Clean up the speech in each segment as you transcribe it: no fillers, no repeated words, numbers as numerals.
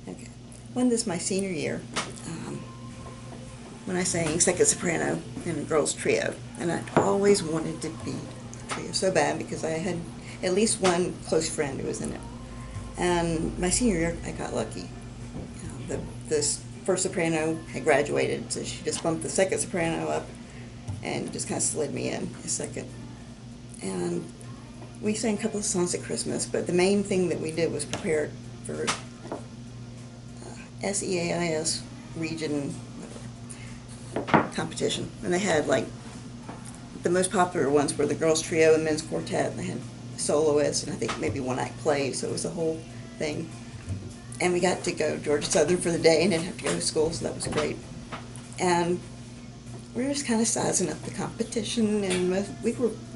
Okay. When this my senior year, when I sang second soprano in a girls trio, and I always wanted to be a trio so bad because I had at least one close friend who was in it. And my senior year, I got lucky. This first soprano had graduated, so she just bumped the second soprano up and just kind of slid me in a second. And we sang a couple of songs at Christmas, but the main thing that we did was prepare for SEAIS region competition. And they had, like, the most popular ones were the girls trio and men's quartet, and they had soloists and I think maybe one act plays, so it was a whole thing. And we got to go to Georgia Southern for the day and didn't have to go to school, so that was great. And we were just kind of sizing up the competition, and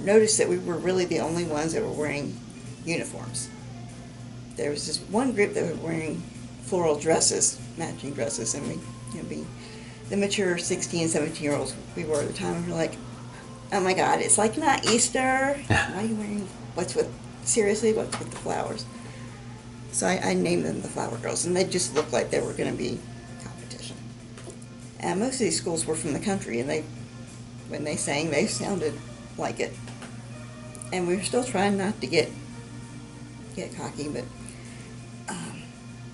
noticed that we were really the only ones that were wearing uniforms. There was this one group that were wearing floral dresses, matching dresses, and we, the mature 16, 17-year-olds we were at the time, we were like, oh my God, it's like not Easter. Why are you wearing, seriously, what's with the flowers? So I named them the Flower Girls, and they just looked like they were going to be competition. And most of these schools were from the country, and when they sang, they sounded like it. And we were still trying not to get cocky, but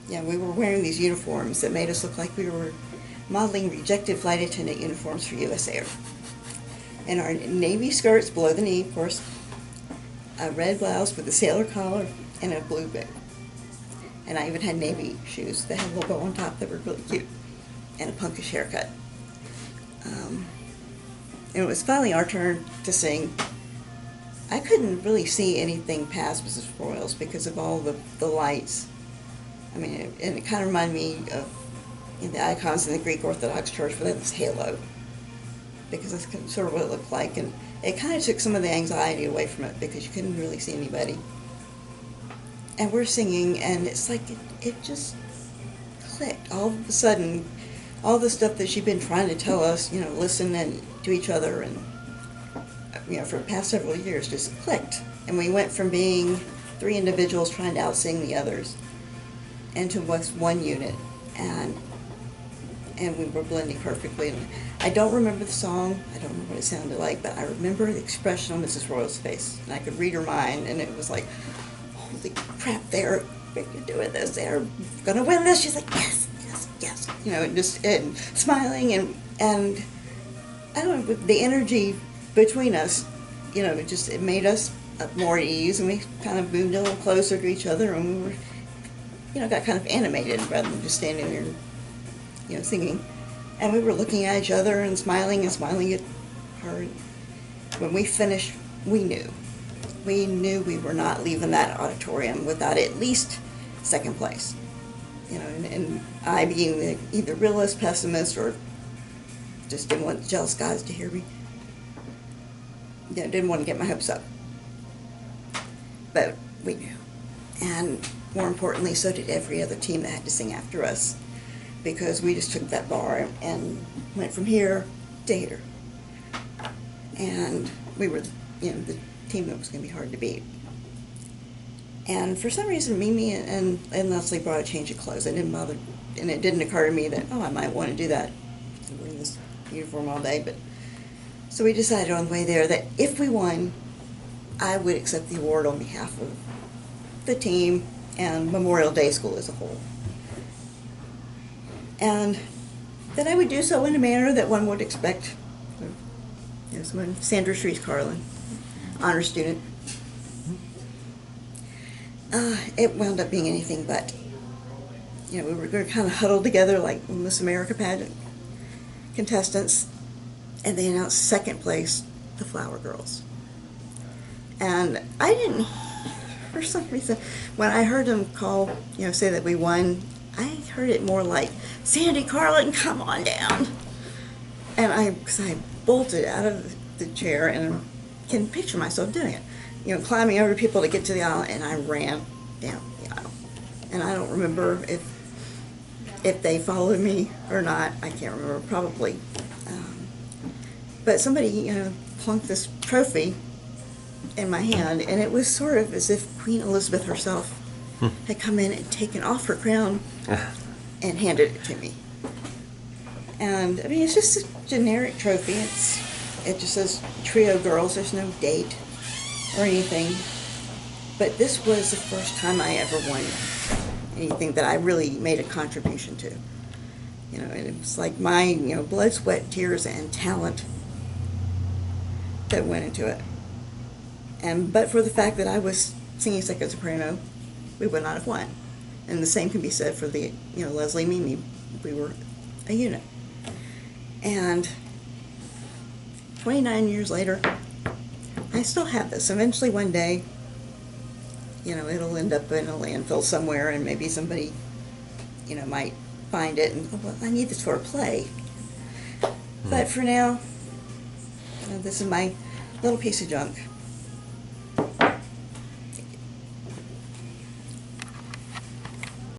yeah, we were wearing these uniforms that made us look like we were modeling rejected flight attendant uniforms for US Air. And our navy skirts below the knee, of course, a red blouse with a sailor collar, and a blue bib. And I even had navy shoes that had a little bow on top that were really cute, and a punkish haircut. And it was finally our turn to sing. I couldn't really see anything past Mrs. Royals because of all the lights. I mean, and it kind of reminded me of the icons in the Greek Orthodox Church where they had this halo, because that's sort of what it looked like. And it kind of took some of the anxiety away from it because you couldn't really see anybody. And we're singing, and it's like it just clicked. All of a sudden, all the stuff that she'd been trying to tell us, listen and to each other, and for the past several years, just clicked. And we went from being three individuals trying to outsing the others into one unit, and we were blending perfectly. And I don't remember the song, I don't remember what it sounded like, but I remember the expression on Mrs. Royal's face, and I could read her mind, and it was like, holy crap, they're doing this, they're gonna win this. She's like, yes, yes, yes, and smiling, and I don't know, the energy between us, it made us more at ease, and we kind of moved a little closer to each other, and we were, got kind of animated rather than just standing there, singing. And we were looking at each other and smiling at her. When we finished, we knew we were not leaving that auditorium without at least second place. And I, being the either realist, pessimist, or just didn't want the jealous guys to hear me, didn't want to get my hopes up. But we knew. And more importantly, so did every other team that had to sing after us, because we just took that bar and went from here to here. And we were, the team that was going to be hard to beat. And for some reason, Mimi and Leslie brought a change of clothes. I didn't bother, and it didn't occur to me that, I might want to do that, wearing this uniform all day. But so we decided on the way there that if we won, I would accept the award on behalf of the team and Memorial Day School as a whole. And that I would do so in a manner that one would expect. Someone, Sandra Shrees Karlin, honor student. It wound up being anything but. We were kind of huddled together like Miss America pageant contestants, and they announced second place, the Flower Girls. And I didn't, for some reason, when I heard them call, say that we won, I heard it more like, Sandy Karlin, come on down. And because I bolted out of the chair, and can picture myself doing it, climbing over people to get to the aisle, and I ran down the aisle. And I don't remember if they followed me or not. I can't remember, probably. But somebody, plunked this trophy in my hand, and it was sort of as if Queen Elizabeth herself had come in and taken off her crown and handed it to me. And I mean, it's just a generic trophy. It just says Trio Girls. There's no date or anything. But this was the first time I ever won anything that I really made a contribution to. You know, and it was like my, you know, blood, sweat, tears, and talent that went into it. And but for the fact that I was singing second soprano, we would not have won. And the same can be said for the, you know, Leslie, Mimi. We were a unit. And 29 years later, I still have this. Eventually one day, you know, it'll end up in a landfill somewhere, and maybe somebody, you know, might find it and, oh, well, I need this for a play. But for now, you know, this is my little piece of junk.